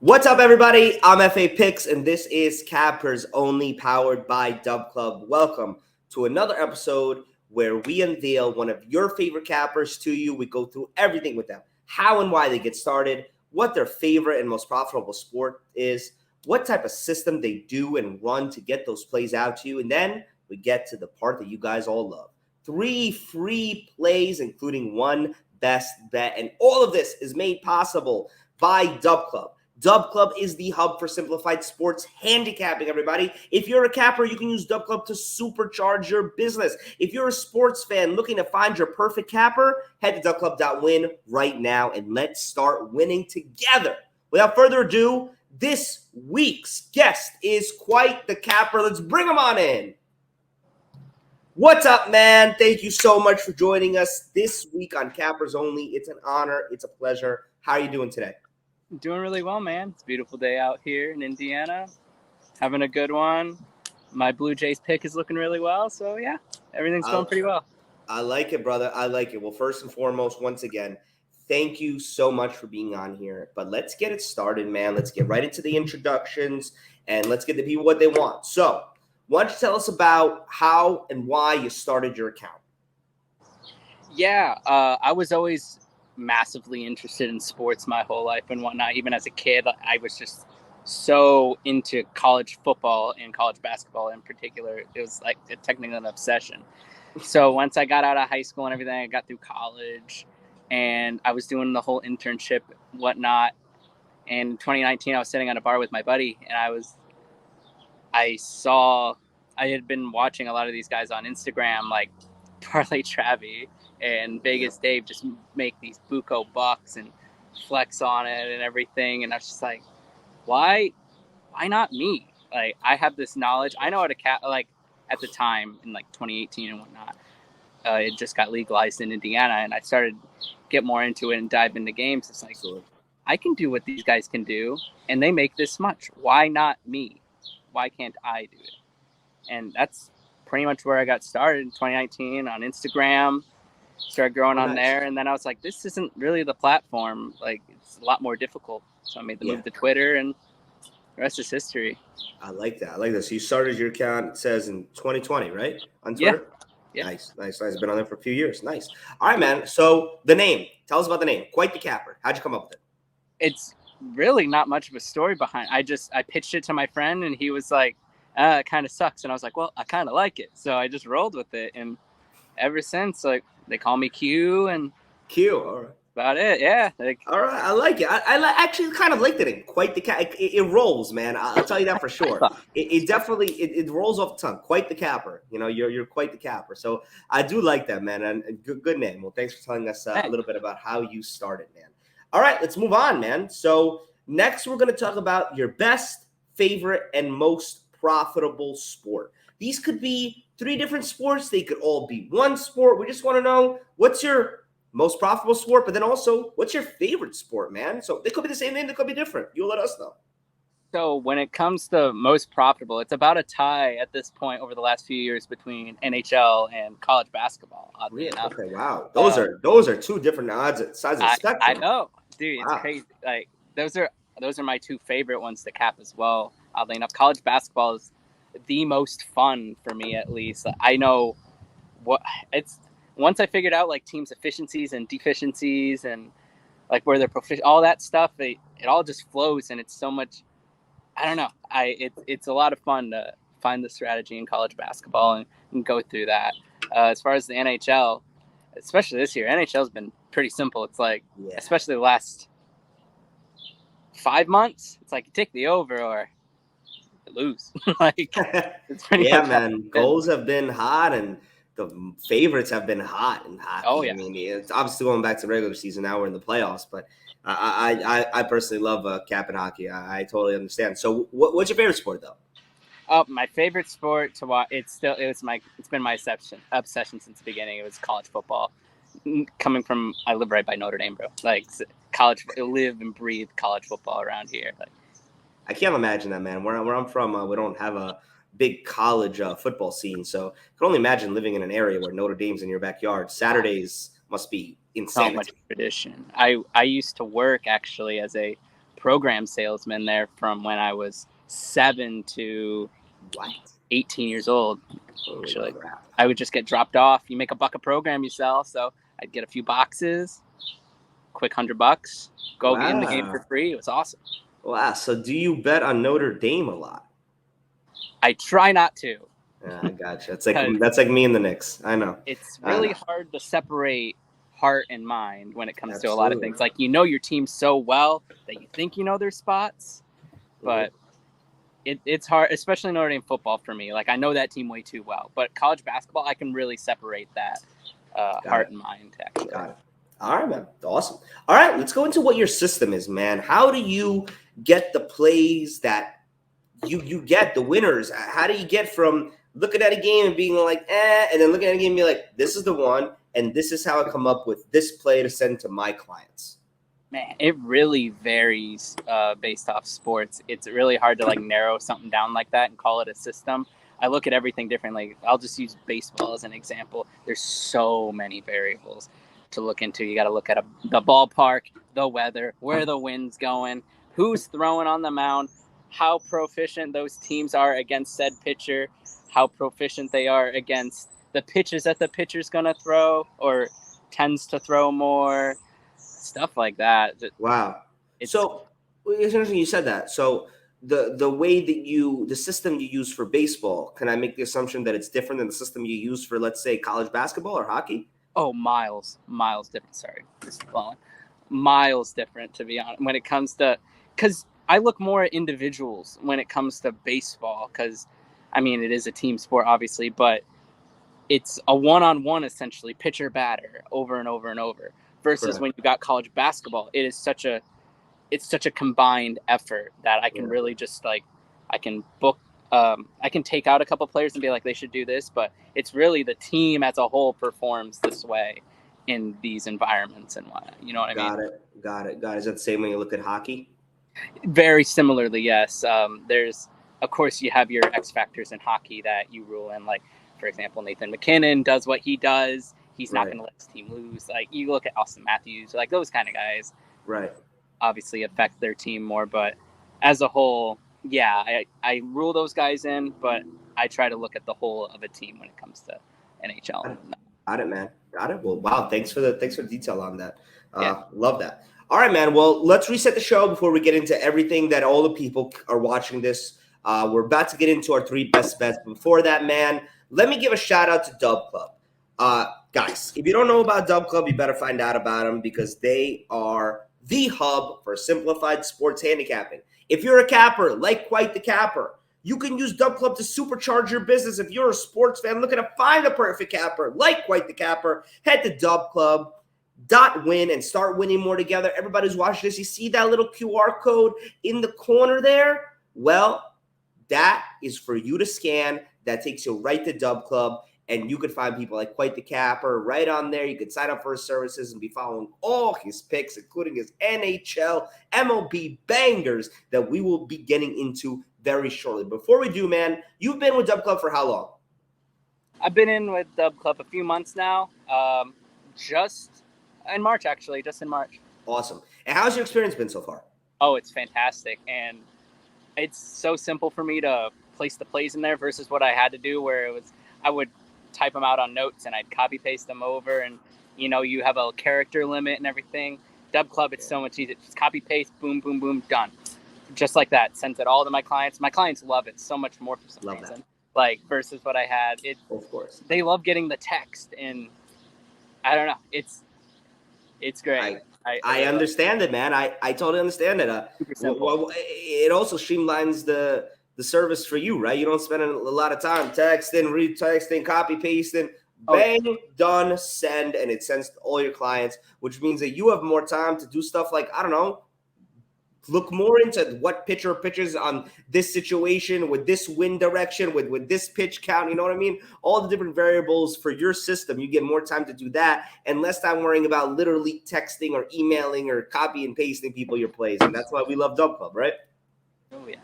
What's up, everybody? I'm FA Picks, and this is Cappers Only, powered by DubClub. Welcome to another episode where we unveil one of your favorite cappers to you. We go through everything with them, how and why they get started, what their favorite and most profitable sport is, what type of system they do and run to get those plays out to you, and then we get to the part that you guys all love. 3 free plays, including one best bet, and all of this is made possible by DubClub. DubClub is the hub for simplified sports handicapping, everybody. If you're a capper, you can use DubClub to supercharge your business. If you're a sports fan looking to find your perfect capper, head to dubclub.win right now and let's start winning together. Without further ado, this week's guest is quite the capper. Let's bring him on in. What's up, man? Thank you so much for joining us this week on Cappers Only. It's an honor. It's a pleasure. How are you doing today? Doing really well, man. It's a beautiful day out here in Indiana. Having a good one. My Blue Jays pick is looking really well. So, yeah, everything's going pretty well. I like it, brother. I like it. Well, first and foremost, once again, thank you so much for being on here. But let's get it started, man. Let's get right into the introductions and let's get the people what they want. So, why don't you tell us about how and why you started your account? Yeah, I was always massively interested in sports my whole life and whatnot. Even as a kid, I was just so into college football and college basketball in particular. It was like technically an obsession. So once I got out of high school and everything, I got through college and I was doing the whole internship whatnot. And in 2019, I was sitting at a bar with my buddy and I had been watching a lot of these guys on Instagram, like Parlay Travie and Vegas Dave, just make these buco bucks and flex on it and everything. And I was just like, why not me? Like, I have this knowledge. I know how to like at the time in like 2018 and whatnot, it just got legalized in Indiana and I started get more into it and dive into games. It's like, I can do what these guys can do and they make this much. Why not me? Why can't I do it? And that's pretty much where I got started in 2019 on Instagram. Started growing on there, and then I was like, this isn't really the platform. Like, it's a lot more difficult. So I made the move to Twitter, and the rest is history. I like that. So you started your account, it says, in 2020, right? On Twitter? Yeah. Nice. Been on there for a few years. Nice. All right, man. So the name. Tell us about the name. Quite the Capper. How'd you come up with it? It's really not much of a story behind it. I pitched it to my friend, and he was like, it kind of sucks. And I was like, well, I kind of like it. So I just rolled with it, and ever since, like, they call me Q, and all right. About it, yeah. All right, I like it. I actually kind of liked it. Quite the Capper. It rolls, man. I'll tell you that for sure. It definitely rolls off the tongue. Quite the Capper. You know, you're quite the Capper. So I do like that, man. And good name. Well, thanks for telling us a little bit about how you started, man. All right, let's move on, man. So next, we're going to talk about your best, favorite, and most profitable sport. These could be 3 different sports. They could all be one sport. We just want to know what's your most profitable sport, but then also what's your favorite sport, man? So they could be the same thing. They could be different. You'll let us know. So when it comes to most profitable, it's about a tie at this point over the last few years between NHL and college basketball. Oddly enough. Okay, wow. Those are 2 different sides of the spectrum. I know, dude. It's crazy. Like those are my 2 favorite ones to cap as well. Oddly enough, college basketball is the most fun for me, at least. I know what it's once I figured out like teams' efficiencies and deficiencies and like where they're proficient, all that stuff. It all just flows, and it's so much. I don't know. It's a lot of fun to find the strategy in college basketball and go through that. As far as the NHL, especially this year, NHL's been pretty simple. It's like, especially the last 5 months, it's like you take the over or lose. Like, it's pretty man. Goals have been hot and the favorites have been hot in hockey. Oh yeah. I mean, it's obviously going back to the regular season. Now we're in the playoffs, but I personally love cap and hockey. I totally understand. So what's your favorite sport though? My favorite sport to watch. It's been my obsession since the beginning. It was college football. Coming from, I live right by Notre Dame, bro. Like college, I live and breathe college football around here. Like, I can't imagine that, man. Where I'm from, we don't have a big college football scene. So I can only imagine living in an area where Notre Dame's in your backyard. Saturdays must be insane. So much tradition. I used to work actually as a program salesman there from when I was 7 to 18 years old. Actually, I would just get dropped off. You make $1 a program you sell, so I'd get a few boxes, quick $100, go get in the game for free. It was awesome. Wow. So do you bet on Notre Dame a lot? I try not to. Yeah, I gotcha. That's like me and the Knicks. I know. It's really hard to separate heart and mind when it comes to a lot of things. Like, you know your team so well that you think you know their spots, but it's hard, especially Notre Dame football for me. Like, I know that team way too well, but college basketball, I can really separate that heart and mind, actually. Got it. All right, man. Awesome. All right, let's go into what your system is, man. How do you get the plays that you get, the winners? How do you get from looking at a game and being like, and then looking at a game and being like, this is the one, and this is how I come up with this play to send to my clients? Man, it really varies based off sports. It's really hard to like narrow something down like that and call it a system. I look at everything differently. I'll just use baseball as an example. There's so many variables to look into. You got to look at the ballpark, the weather, where the wind's going, who's throwing on the mound, how proficient those teams are against said pitcher, how proficient they are against the pitches that the pitcher's going to throw or tends to throw more, stuff like that. Wow. So it's interesting you said that. So the way that the system you use for baseball, can I make the assumption that it's different than the system you use for, let's say, college basketball or hockey? Oh, miles different. Sorry, just blowing. Miles different, to be honest, when it comes to, because I look more at individuals when it comes to baseball, because, I mean, it is a team sport, obviously, but it's a one-on-one, essentially, pitcher-batter, over and over and over, versus when you got college basketball, it's such a combined effort that I can really just, like, I can book, I can take out a couple players and be like, they should do this, but it's really the team as a whole performs this way in these environments and whatnot. You know what I mean? Got it. Is that the same when you look at hockey? Very similarly, yes. There's, of course, you have your X factors in hockey that you rule in. Like, for example, Nathan McKinnon does what he does. He's not going to let his team lose. Like, you look at Austin Matthews, like those kind of guys. Right. Obviously affect their team more, but as a whole, yeah, I rule those guys in, but I try to look at the whole of a team when it comes to NHL. Got it, man. Got it. Well, wow. Thanks for the detail on that. Love that. All right, man. Well, let's reset the show before we get into everything that all the people are watching this. We're about to get into our 3 best bets. Before that, man, let me give a shout out to DubClub. Guys, if you don't know about DubClub, you better find out about them because they are the hub for simplified sports handicapping. If you're a capper, like Quite the Capper, you can use DubClub to supercharge your business. If you're a sports fan looking to find the perfect capper, like Quite the Capper, head to DubClub.win and start winning more together. Everybody who's watching this, you see that little QR code in the corner there? Well, that is for you to scan. That takes you right to DubClub. And you could find people like Quite the Capper right on there. You could sign up for his services and be following all his picks, including his NHL, MLB bangers that we will be getting into very shortly. Before we do, man, you've been with DubClub for how long? I've been in with DubClub a few months now. Just in March, actually. Just in March. Awesome. And how's your experience been so far? Oh, it's fantastic. And it's so simple for me to place the plays in there versus what I had to do where it was I would type them out on notes and I'd copy paste them over, and you have a character limit and everything. DubClub, it's so much easier. Just copy paste, boom, boom, boom, done. Just like that. Sends it all to my clients. My clients love it so much more for some reason. That. Like versus what I had. Of course. They love getting the text, and I don't know. It's great. I understand it, man. I totally understand it. It also streamlines the service for you, right? You don't spend a lot of time texting, retexting, copy pasting, bang, done, send, and it sends to all your clients, which means that you have more time to do stuff like, I don't know, look more into what pitcher pitches on this situation with this wind direction, with this pitch count, you know what I mean? All the different variables for your system, you get more time to do that and less time worrying about literally texting or emailing or copy and pasting people your plays. And that's why we love DubClub, right? Oh, yeah.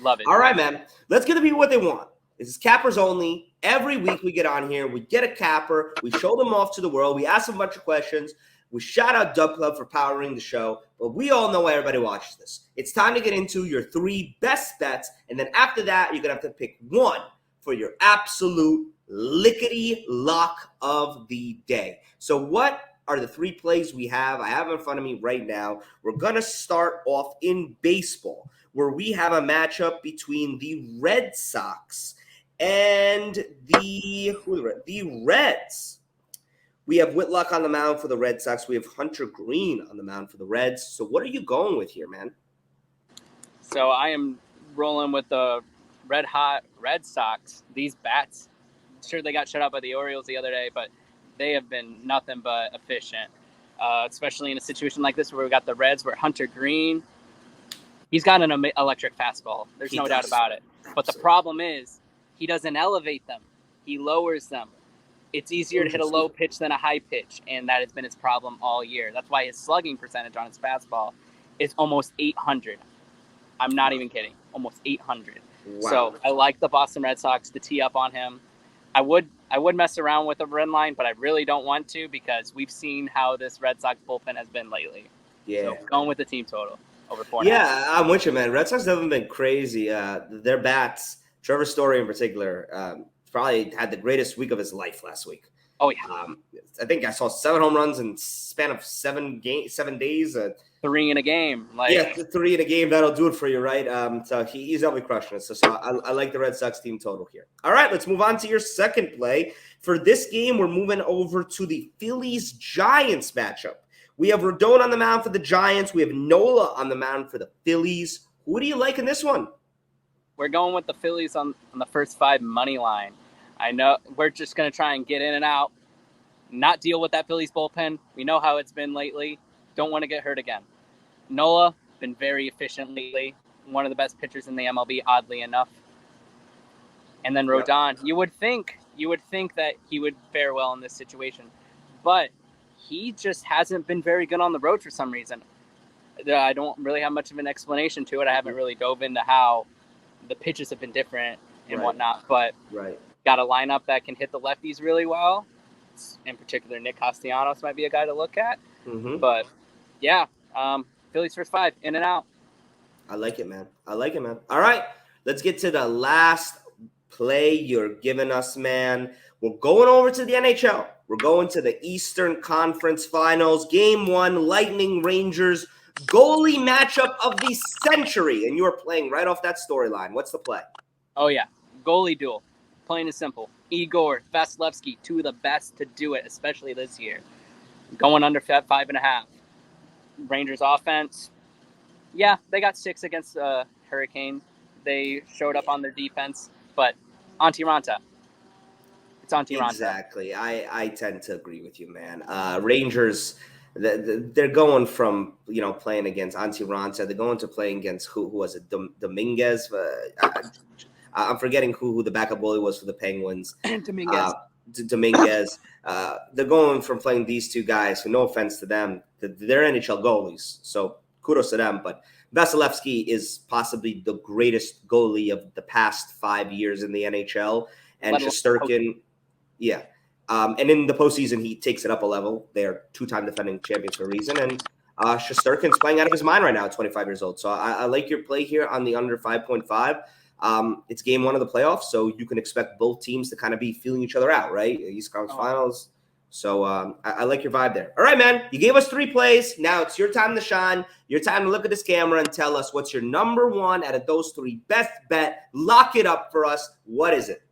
Love it. All right, man. Let's give the people what they want. This is cappers only. Every week we get on here, we get a capper, we show them off to the world, we ask them a bunch of questions. We shout out DubClub for powering the show, but we all know why everybody watches this. It's time to get into your 3 best bets, and then after that, you're going to have to pick one for your absolute lickety lock of the day. So what are the 3 plays we have? I have in front of me right now. We're going to start off in baseball, where we have a matchup between the Red Sox and the Reds. We have Whitlock on the mound for the Red Sox. We have Hunter Green on the mound for the Reds. So what are you going with here, man? So I am rolling with the red-hot Red Sox. These bats, sure they got shut out by the Orioles the other day, but they have been nothing but efficient, especially in a situation like this where we got the Reds, where Hunter Green, he's got an electric fastball. There's no doubt about it. But the problem is he doesn't elevate them. He lowers them. It's easier to hit a low pitch than a high pitch, and that has been his problem all year. That's why his slugging percentage on his fastball is almost 800. I'm not even kidding. Almost 800. Wow. So I like the Boston Red Sox to tee up on him. I would mess around with a run line, but I really don't want to because we've seen how this Red Sox bullpen has been lately. Yeah. So going with the team total over 4.5. Yeah, I'm with you, man. Red Sox haven't been crazy. Their bats, Trevor Story in particular, probably had the greatest week of his life last week. Oh yeah. I think I saw 7 home runs in span of 7 days. 3 in a game. 3 in a game. That'll do it for you, right? So he's definitely crushing it. So I like the Red Sox team total here. All right, let's move on to your second play. For this game, we're moving over to the Phillies-Giants matchup. We have Rodon on the mound for the Giants. We have Nola on the mound for the Phillies. Who do you like in this one? We're going with the Phillies on the first 5 money line. I know we're just going to try and get in and out, not deal with that Phillies bullpen. We know how it's been lately. Don't want to get hurt again. Nola, been very efficient lately. One of the best pitchers in the MLB, oddly enough. And then Rodon, you would think that he would fare well in this situation. But he just hasn't been very good on the road for some reason. I don't really have much of an explanation to it. I haven't really dove into how the pitches have been different and whatnot, but got a lineup that can hit the lefties really well. In particular, Nick Castellanos might be a guy to look at. Mm-hmm. But yeah, Phillies first 5, in and out. I like it, man. All right, let's get to the last play you're giving us, man. We're going over to the NHL. We're going to the Eastern Conference Finals. Game 1, Lightning Rangers. Goalie matchup of the century, and you are playing right off that storyline. What's the play? Oh, yeah. Goalie duel. Plain and simple. Igor, Vasilevsky, 2 of the best to do it, especially this year. Going under 5.5. Rangers offense. Yeah, they got 6 against Hurricane. They showed up on their defense, but Antti Raanta. It's Antti Raanta. Exactly. I tend to agree with you, man. Rangers, they're going from, playing against Antti Raanta. They're going to playing against who was it? Dominguez. I'm forgetting who the backup goalie was for the Penguins. Dominguez. Dominguez. They're going from playing these 2 guys, who, no offense to them, they're NHL goalies. So kudos to them. But Vasilevsky is possibly the greatest goalie of the past 5 years in the NHL. And Shesterkin, yeah. And in the postseason, he takes it up a level. They're 2-time defending champions for a reason. And Shesterkin's playing out of his mind right now at 25 years old. So I like your play here on the under 5.5. It's game 1 of the playoffs, so you can expect both teams to kind of be feeling each other out, right? East Conference Finals. So I like your vibe there. All right, man. You gave us 3 plays. Now it's your time to shine. Your time to look at this camera and tell us what's your number 1 out of those 3 best bet. Lock it up for us. What is it?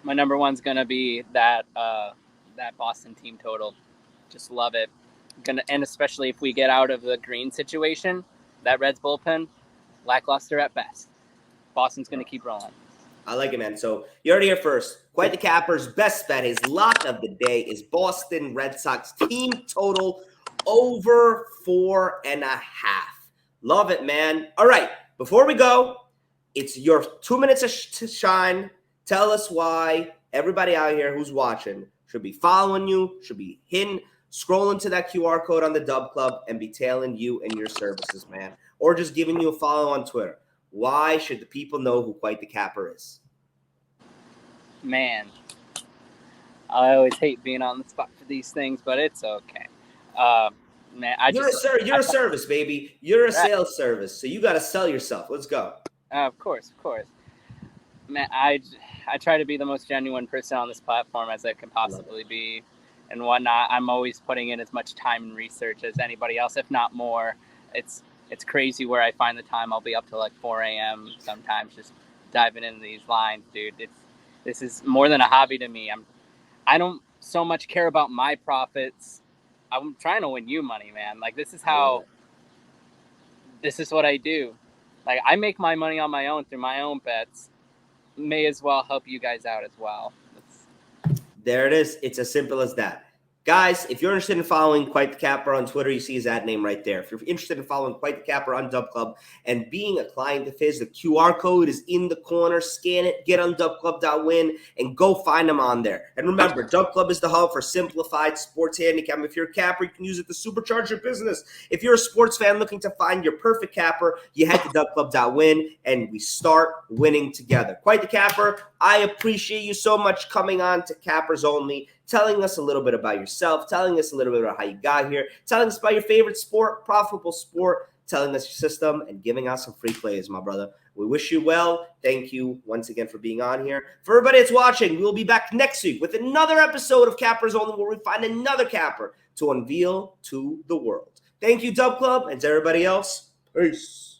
My number 1's going to be that Boston team total. Just love it. And especially if we get out of the Green situation, that Reds bullpen, lackluster at best. Boston's going to keep rolling. I like it, man. So you heard it here first. Quite the Capper's best bet, his lock of the day, is Boston Red Sox team total over 4.5. Love it, man. All right, before we go, it's your 2 minutes to shine. Tell us why everybody out here who's watching should be following you, should be scrolling to that QR code on the DubClub and be tailing you and your services, man. Or just giving you a follow on Twitter. Why should the people know who Quite the Capper is? Man, I always hate being on the spot for these things, but it's okay. Man, You're a service, baby. You're a right. sales service, so you got to sell yourself. Let's go. Of course, of course. Man, I try to be the most genuine person on this platform as I can I love it. possibly be, and whatnot. I'm always putting in as much time and research as anybody else, if not more. It's crazy where I find the time. I'll be up till like 4 a.m. sometimes, just diving into these lines, dude. This is more than a hobby to me. I don't so much care about my profits. I'm trying to win you money, man. Like this is I love it. this is what I do. Like I make my money on my own through my own bets. May as well help you guys out as well. There it is. It's as simple as that. Guys, if you're interested in following Quite the Capper on Twitter, you see his ad name right there. If you're interested in following Quite the Capper on DubClub and being a client of his, the QR code is in the corner. Scan it, get on DubClub.win, and go find him on there. And remember, DubClub is the hub for simplified sports handicap. If you're a capper, you can use it to supercharge your business. If you're a sports fan looking to find your perfect capper, you head to DubClub.win, and we start winning together. Quite the Capper, I appreciate you so much coming on to Cappers Only, telling us a little bit about yourself, telling us a little bit about how you got here, telling us about your favorite sport, profitable sport, telling us your system, and giving us some free plays, my brother. We wish you well. Thank you once again for being on here. For everybody that's watching, we'll be back next week with another episode of Cappers Only, where we find another capper to unveil to the world. Thank you, DubClub, and to everybody else, peace.